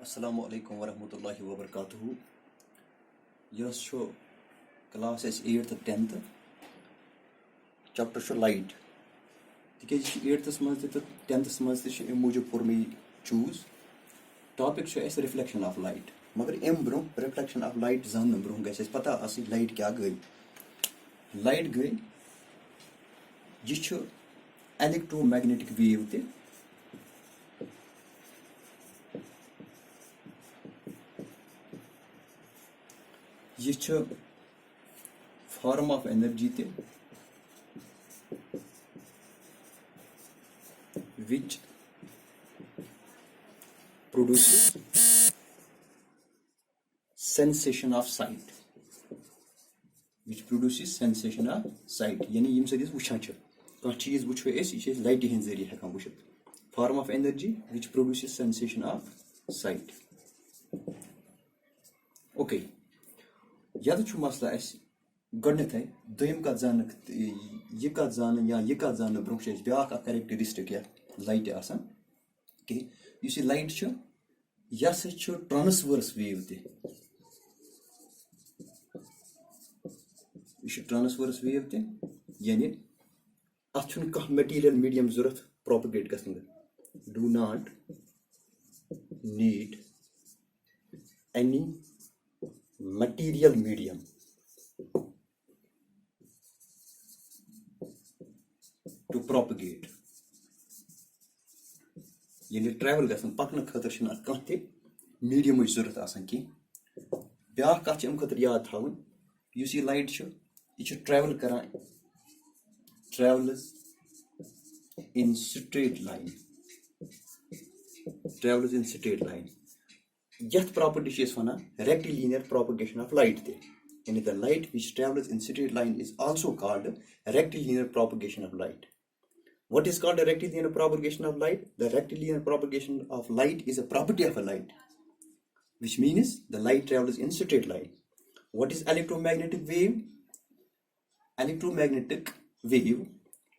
Assalamu alaikum warahmatullahi wabarakatuh. Yes, sure. Class is 8th 10th. Chapter light. تِکیازِ یہِ چھُ 8th منٛز تہِ تہٕ 10th منٛز تہِ چھُ اَمہِ موٗجوٗب کوٚر مےٚ یہِ چوٗز. ٹاپِک چھُ اَسہِ رِفلیکشن آف لایٹ. مگر اَمہِ برونٛہہ رِفلیکشن آف لایٹ زاننہٕ برونٛہہ گژھِ اَسہِ پتہ آسٕنۍ لایٹ کیاہ گٔے. لایٹ گٔے یہِ چھُ ایلیکٹرو میگنیٹِک ویو تہِ. یہِ چھُ فارم آف ایٚنرجی تہِ which produces sensation of sight. یعنی ییٚمہِ سۭتۍ أسۍ وٕچھان چھِ کانٛہہ چیٖز وٕچھو أسۍ یہِ چھِ أسۍ لایٹہِ ہِنٛدۍ ذٔریعہٕ ہٮ۪کان وٕچھِتھ. Form of energy which produces sensation of sight. Okay یَتھ چھُ مسلہٕ اَسہِ گۄڈنٮ۪تھٕے دوٚیِم کَتھ زاننہٕ یہِ کَتھ زاننہٕ برونٛہہ چھِ اَسہِ بیٛاکھ اکھ کیریکٹرسٹِک یَتھ لایٹہِ آسان کہِ یُس یہِ لایٹ چھُ یہِ ہسا چھُ ٹرانسوٲرٕس ویو تہِ. یہِ چھُ ٹرانسوٲرٕس ویو تہِ یعنی اَتھ چھُنہٕ کانٛہہ میٹیٖریل میٖڈیم ضوٚرتھ پراپگیٹ گژھنہٕ. Do not need any material medium to propagate. یعنی ٹریول گژھن پکنہٕ خٲطرٕ چھُنہٕ اَتھ کانٛہہ تہِ میٖڈیمٕچ ضوٚرتھ آسان کینٛہہ. بیٛاکھ کَتھ چھِ اَمہِ خٲطرٕ یاد تھاوٕنۍ یُس یہِ لایٹ چھُ یہِ چھُ ٹریول کران ٹریولٕز اِن سٹریٹ لاین. یَتھ پراپرٹی چھِ أسۍ وَنان ریکٹِلیٖنیر پراپگیشن آف لایٹ تہِ. یعنی the light which travels in straight line is also called rectilinear propagation of light. What is called a rectilinear propagation of light? The rectilinear propagation of light is a property of a light, which means the light travels in straight line. What is electromagnetic wave? Electromagnetic wave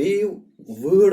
wave word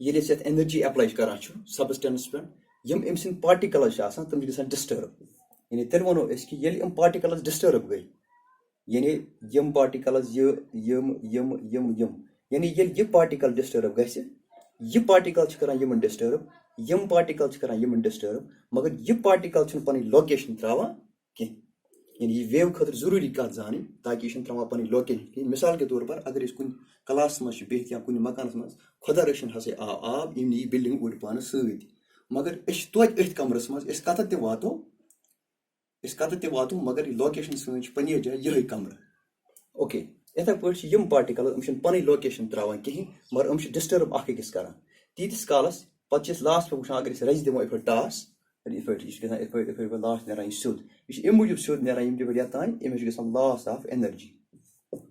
ییٚلہِ أسۍ یَتھ energy apply کران چھُ substance پٮ۪ٹھ یِم أمۍ سٕنٛدۍ particles چھِ آسان تِم چھِ گژھان ڈِسٹٲرٕب. یعنی تیٚلہِ وَنو أسۍ کہِ ییٚلہِ یِم پارٹِکلز ڈِسٹٲرٕب گٔے یعنی یِم پارٹِکلز یِم یعنی ییٚلہِ یہِ پارٹِکل ڈِسٹٲرٕب گژھِ یہِ پارٹِکل چھِ کران یِمن ڈِسٹٲرٕب یِم پارٹِکل چھِ کران یِمن ڈِسٹٲرٕب مگر یہِ پارٹِکل چھُنہٕ پنٕنۍ لوکیشن تراوان کینٛہہ. یعنی یہِ ویو خٲطرٕ ضروٗری کَتھ زانٕنۍ تاکہِ یہِ چھُنہٕ تراوان پنٕنۍ لوکیشن کینٛہہ. مِثال کے طور پر اگر أسۍ کُنہِ کلاسس منٛز چھِ بِہِتھ یا کُنہِ مکانس منٛز خۄدا رٔچھِنۍ ہسا آو آب یِم نی بِلڈنٛگ اوٚڑ پانس سۭتۍ مگر أسۍ چھِ توتہِ أتھۍ کمرس منٛز أسۍ کتٮ۪تھ تہِ واتو مگر یہِ لوکیشن سٲنۍ چھِ پننہِ جایہِ یِہے کمرٕ. اوکے یِتھے پٲٹھۍ چھِ یِم پارٹِکلز یِم چھِنہٕ پنٕنۍ لوکیشن تراوان کِہینۍ مگر یِم چھِ ڈِسٹٲرٕب اکھ أکِس کران تیٖتِس کالس پتہٕ چھِ أسۍ لاسٹ پٮ۪ٹھ وٕچھان اگر أسۍ رزِ دِمو یِتھ پٲٹھۍ ٹاس یِتھ پٲٹھۍ یہِ چھُ گژھان یِتھ پٲٹھۍ لاسٹ نیران یہِ سیوٚد یہِ چھُ اَمہِ موٗجوٗب سیوٚد نیران ییٚمہِ پٮ۪ٹھ یتانۍ أمِس چھُ گژھان لاس آف ایٚنرجی.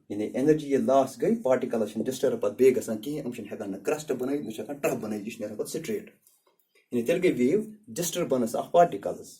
یعنی ایٚنرجی ییٚلہِ لاس گٔے پارٹِکلز چھِنہٕ ڈِسٹٲرٕب پتہٕ بیٚیہِ گژھان کِہینۍ یِم چھِنہٕ ہٮ۪کان نہٕ کرسٹ بنٲیِتھ نہ چھِ ہٮ۪کان ٹرٛپ بنٲیِتھ یہِ چھُ نیران پتہٕ سٹریٹ. یعنی تیٚلہِ گٔے ویو ڈِسٹٔربنس آف پارٹِکلز.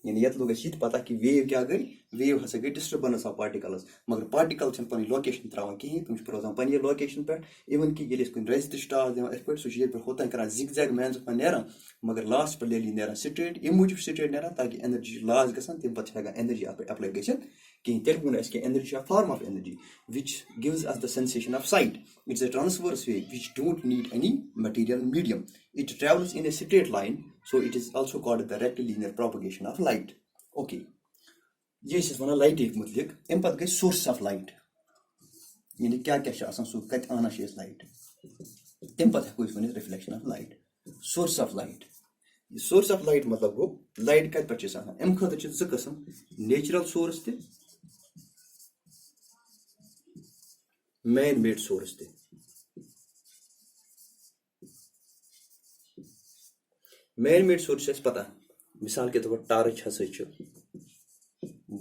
یعنی یتھ لوٚگ اَسہِ یہِ تہِ پتہ کہِ ویو کیاہ گٔے ویو ہسا گٔے ڈِسٹٔربنس آف پارٹِکلز مگر پارٹِکل چھِنہٕ پنٕنۍ لوکیشن تراوان کِہینۍ تِم چھِ روزان پننہِ لوکیشن پٮ۪ٹھ. اِوٕن کہِ ییٚلہِ أسۍ کُنہِ رزِ تہِ چھِ ٹاس دِوان یِتھ پٲٹھۍ سُہ چھُ ییٚتہِ پٮ۪ٹھ ہوٚتانۍ کران زِگ زیگ مینزس منٛز نیران مگر لاسٹ پٮ۪ٹھ ییٚلہِ یہِ نیران سٹریٹ اَمہِ موٗجوٗب سٹریٹ نیران تاکہِ ایٚنرجی چھِ لاس گژھان تمہِ پتہٕ چھِ ہٮ۪کان ایٚنرجی اتھ پٮ۪ٹھ ایپلاے گٔژھِتھ کِہینۍ. تیٚلہِ ووٚن اَسہِ کہِ ایٚنرجی چھِ form of energy which gives us the sensation of sight. It's a transverse wave which don't need any material medium. It travels in a straight line, so it is also called the rectilinear propagation of light. Okay. یہِ ٲسۍ أسۍ وَنان لایٹہِ مُتعلِق. اَمہِ پتہٕ گٔے source of light یعنی کیاہ کیاہ چھِ آسان سُہ کَتہِ اَنان چھِ أسۍ لایٹ. تَمہِ پتہٕ ہٮ۪کو أسۍ ؤنِتھ reflection of light. Source of light یہِ سورس آف لایٹ مطلب گوٚو لایٹ کَتہِ پٮ۪ٹھ چھِ آسان. اَمہِ خٲطرٕ چھِ 2 قٕسم نیچرل سورس تہِ مین میڈ سورس تہِ. مین میڈ سورس چھِ اَسہِ پتہ مِثال کے طور پر ٹارٕچ ہسا چھُ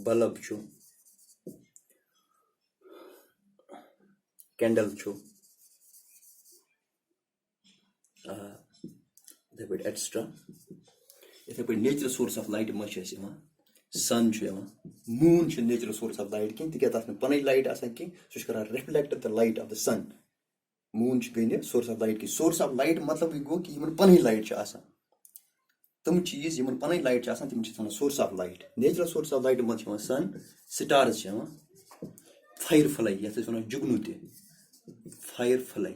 بلب چھُ کینڈل چھُ یِتھے پٲٹھۍ ایٹسٹرا. یِتھے پٲٹھۍ نیچرل سورس آف لایٹ منٛز چھِ اَسہِ یِوان sun moon is natural source of light kin tikya tasme panai light asan kin so kara reflect the light of the sun moon is source of light ki source of light matlab go ki yiman panai light cha asan tum cheez yiman panai light cha asan tim chi source of light natural source of light man chha sun stars cha firefly yat is jugnu te firefly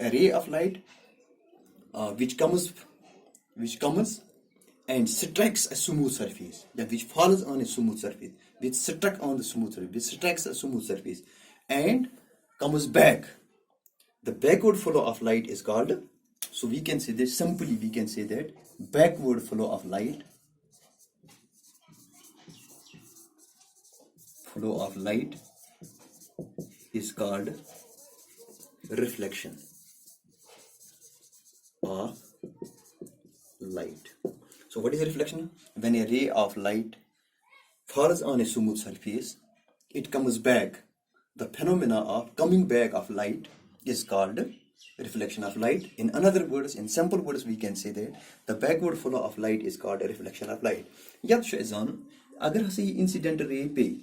a ray of light which comes and strikes a smooth surface, that which falls on a smooth surface, which struck on the smooth surface, which strikes a smooth surface and comes back. The backward flow of light is called, so we can say this simply, we can say that backward flow of light is called reflection of light. So what is a reflection? When a ray of light falls on a smooth surface, it comes back. The phenomena of coming back of light is called reflection of light. In other words, in simple words, we can say that the backward flow of light is called a reflection of light. Yat shazan, agar hasi incident ray pe,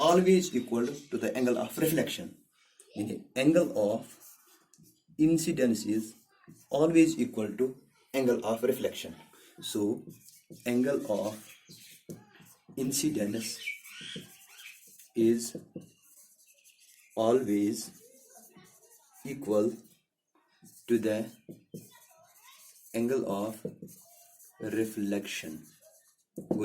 always equal to the angle of reflection. The angle of incidence is always equal to angle of reflection. So angle of incidence is always equal to the angle of reflection. Go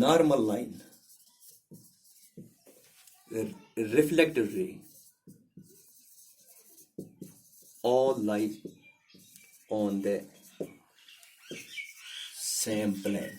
normal line, reflected ray, all lie on the same plane.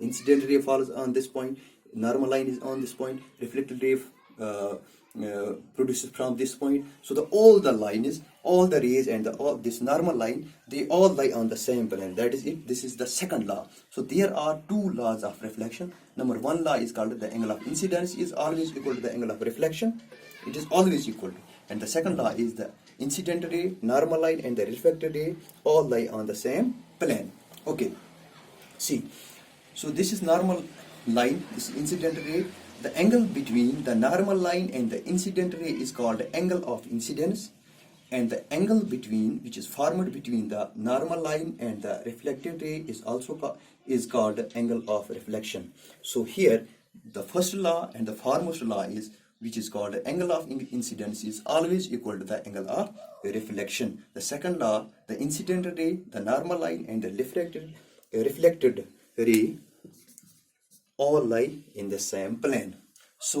Incident ray falls on this point, normal line is on this point, reflected ray produces from this point. So all the rays and this normal line, they all lie on the same plane. That is it. This is the second law. So there are two laws of reflection. Number one law is called the angle of incidence is always equal to the angle of reflection. It is always equal to. And the second law is the incident ray, normal line, and the reflected ray all lie on the same plane. Okay. See. So this is normal line. This is incident ray. The angle between the normal line and the incident ray is called the angle of incidence, and the angle which is formed between the normal line and the reflected ray is also called the angle of reflection. So here the first law and the foremost law is which is called the angle of incidence is always equal to the angle of reflection. The second law, the incident ray, the normal line, and the reflected ray all lie in the same plane. So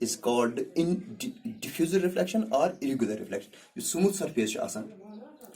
is called in diffuser reflection or irregular reflection. You smooth surface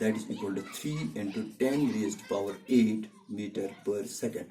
that is equal to 3 into 10 raised power 8 meter per second.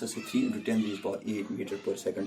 3 into 10 raised power 8 meter per second.